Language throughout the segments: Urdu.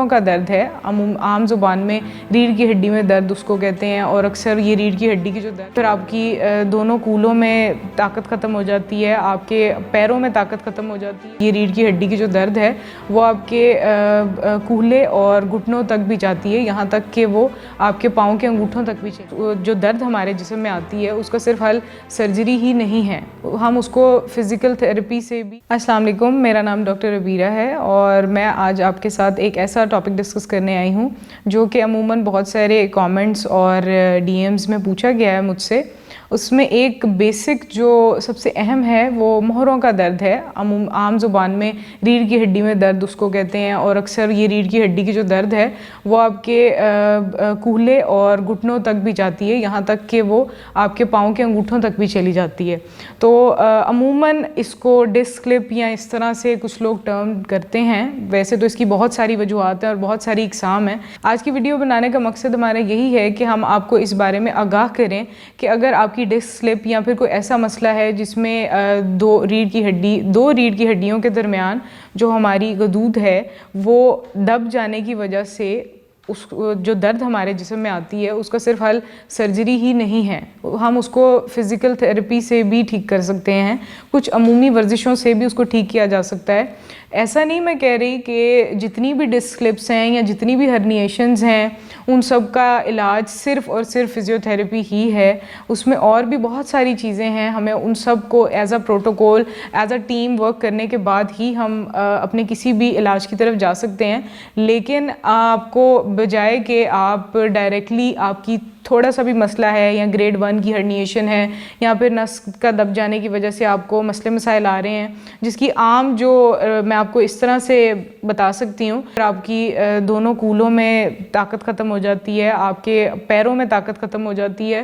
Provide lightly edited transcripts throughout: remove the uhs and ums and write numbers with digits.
کا درد ہے. عام زبان میں ریڑھ کی ہڈی میں درد اس کو کہتے ہیں, اور اکثر یہ ریڑھ کی ہڈی کی جو درد, پھر آپ کی دونوں کولوں میں طاقت ختم ہو جاتی ہے, آپ کے پیروں میں طاقت ختم ہو جاتی ہے. یہ ریڑھ کی ہڈی کی جو درد ہے وہ آپ کے کولے اور گھٹنوں تک بھی جاتی ہے, یہاں تک کہ وہ آپ کے پاؤں کے انگوٹھوں تک بھی جو درد ہمارے جسم میں آتی ہے اس کا صرف حل سرجری ہی نہیں ہے, ہم اس کو فزیکل تھراپی سے بھی. السلام علیکم, میرا نام ڈاکٹر ربیرہ ہے اور میں آج آپ کے ساتھ ایک ایسا ٹاپک ڈسکس کرنے آئی ہوں جو کہ عموماً بہت سارے کامنٹس اور ڈی ایمز میں پوچھا گیا ہے مجھ سے. اس میں ایک بیسک جو سب سے اہم ہے وہ مہروں کا درد ہے. عام زبان میں ریڑھ کی ہڈی میں درد اس کو کہتے ہیں, اور اکثر یہ ریڑھ کی ہڈی کی جو درد ہے وہ آپ کے کولے اور گھٹنوں تک بھی جاتی ہے, یہاں تک کہ وہ آپ کے پاؤں کے انگوٹھوں تک بھی چلی جاتی ہے. تو عموماً اس کو ڈسک کلپ یا اس طرح سے کچھ لوگ ٹرم کرتے ہیں. ویسے تو اس کی بہت ساری وجوہات ہیں اور بہت ساری اقسام ہیں. آج کی ویڈیو بنانے کا مقصد ہمارا یہی ہے کہ ہم آپ کو اس بارے میں آگاہ کریں کہ اگر آپ کی ڈسک سلپ یا پھر کوئی ایسا مسئلہ ہے جس میں دو ریڑھ کی ہڈیوں کے درمیان جو ہماری غدود ہے وہ دب جانے کی وجہ سے اس جو درد ہمارے جسم میں آتی ہے اس کا صرف حل سرجری ہی نہیں ہے, ہم اس کو فزیکل تھراپی سے بھی ٹھیک کر سکتے ہیں, کچھ عمومی ورزشوں سے بھی اس کو ٹھیک کیا جا سکتا ہے. ایسا نہیں میں کہہ رہی کہ جتنی بھی ڈسک سلپس ہیں یا جتنی بھی ہرنیشنز ہیں ان سب کا علاج صرف اور صرف فزیو تھراپی ہی ہے. اس میں اور بھی بہت ساری چیزیں ہیں, ہمیں ان سب کو as a protocol as a team work کرنے کے بعد ہی ہم اپنے کسی بھی علاج کی طرف جا سکتے ہیں. لیکن آپ کو بجائے کہ آپ ڈائریکٹلی آپ کی تھوڑا سا بھی مسئلہ ہے یا گریڈ 1 کی ہرنیشن ہے یا پھر نس کا دب جانے کی وجہ سے آپ کو مسئلے مسائل آ رہے ہیں جس کی عام جو میں آپ کو اس طرح سے بتا سکتی ہوں, آپ کی دونوں کولوں میں طاقت ختم ہو جاتی ہے, آپ کے پیروں میں طاقت ختم ہو جاتی ہے,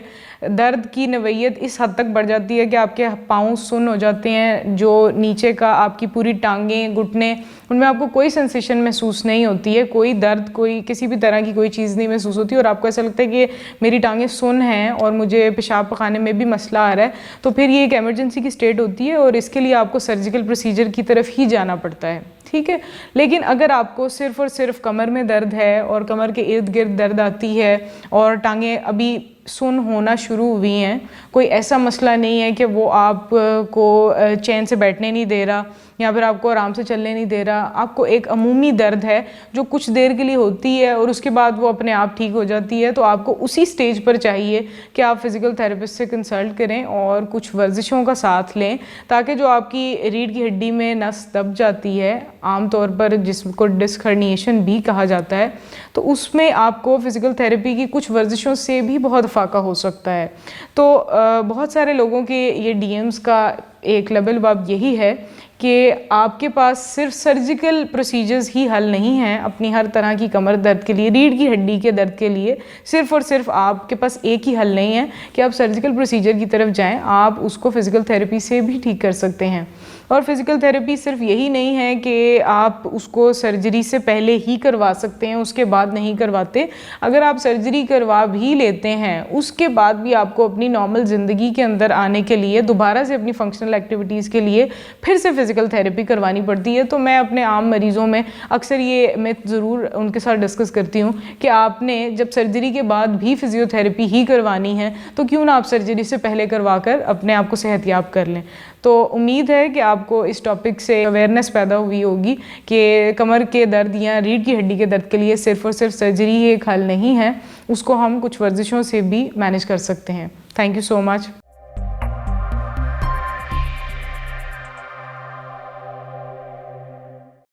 درد کی نوعیت اس حد تک بڑھ جاتی ہے کہ آپ کے پاؤں سن ہو جاتے ہیں, جو نیچے کا آپ کی پوری ٹانگیں گھٹنے ان میں آپ کو کوئی سینسیشن محسوس نہیں ہوتی ہے, کوئی درد کوئی کسی بھی طرح کی کوئی چیز نہیں محسوس ہوتی, اور آپ کو ایسا لگتا ہے کہ میری ٹانگیں سن ہیں اور مجھے پیشاب پخانے میں بھی مسئلہ آ رہا ہے. تو پھر یہ ایک ایمرجنسی کی سٹیٹ ہوتی ہے اور اس کے لیے آپ کو سرجیکل پروسیجر کی طرف ہی جانا پڑتا ہے, ٹھیک ہے. لیکن اگر آپ کو صرف اور صرف کمر میں درد ہے اور کمر کے ارد گرد درد آتی ہے اور ٹانگیں ابھی سن ہونا شروع ہوئی ہیں, کوئی ایسا مسئلہ نہیں ہے کہ وہ آپ کو چین سے بیٹھنے نہیں دے رہا یا پھر آپ کو آرام سے چلنے نہیں دے رہا, آپ کو ایک عمومی درد ہے جو کچھ دیر کے لیے ہوتی ہے اور اس کے بعد وہ اپنے آپ ٹھیک ہو جاتی ہے, تو آپ کو اسی سٹیج پر چاہیے کہ آپ فزیکل تھراپسٹ سے کنسلٹ کریں اور کچھ ورزشوں کا ساتھ لیں تاکہ جو آپ کی ریڑھ کی ہڈی میں نس دب جاتی ہے, عام طور پر جس کو ڈسک ہرنیشن بھی کہا جاتا ہے, تو اس میں آپ کو فزیکل تھراپی کی کچھ ورزشوں سے بھی بہت فائدہ ہو سکتا ہے. تو بہت سارے لوگوں کے یہ ڈی ایمز کا ایک لبل باب یہی ہے کہ آپ کے پاس صرف سرجیکل پروسیجرز ہی حل نہیں ہیں اپنی ہر طرح کی کمر درد کے لیے, ریڑھ کی ہڈی کے درد کے لیے صرف اور صرف آپ کے پاس ایک ہی حل نہیں ہے کہ آپ سرجیکل پروسیجر کی طرف جائیں, آپ اس کو فزیکل تھراپی سے بھی ٹھیک کر سکتے ہیں. اور فزیکل تھراپی صرف یہی نہیں ہے کہ آپ اس کو سرجری سے پہلے ہی کروا سکتے ہیں, اس کے بعد نہیں کرواتے. اگر آپ سرجری کروا بھی لیتے ہیں اس کے بعد بھی آپ کو اپنی نارمل زندگی کے اندر آنے کے لیے دوبارہ سے اپنی فنکشنل ایکٹیویٹیز کے لیے پھر سے فزیکل تھراپی کروانی پڑتی ہے. تو میں اپنے عام مریضوں میں اکثر یہ میں ضرور ان کے ساتھ ڈسکس کرتی ہوں کہ آپ نے جب سرجری کے بعد بھی فزیو تھراپی ہی کروانی ہے تو کیوں نہ آپ سرجری سے پہلے کروا کر اپنے آپ کو صحت یاب کر لیں. تو امید ہے کہ آپ کو اس ٹاپک سے اویئرنیس پیدا ہوئی ہوگی کہ کمر کے درد یا ریڑھ کی ہڈی کے درد کے لیے صرف اور صرف سرجری ہی ایک حل نہیں ہے, اس کو ہم کچھ ورزشوں سے بھی مینیج کر سکتے ہیں. Thank you so much.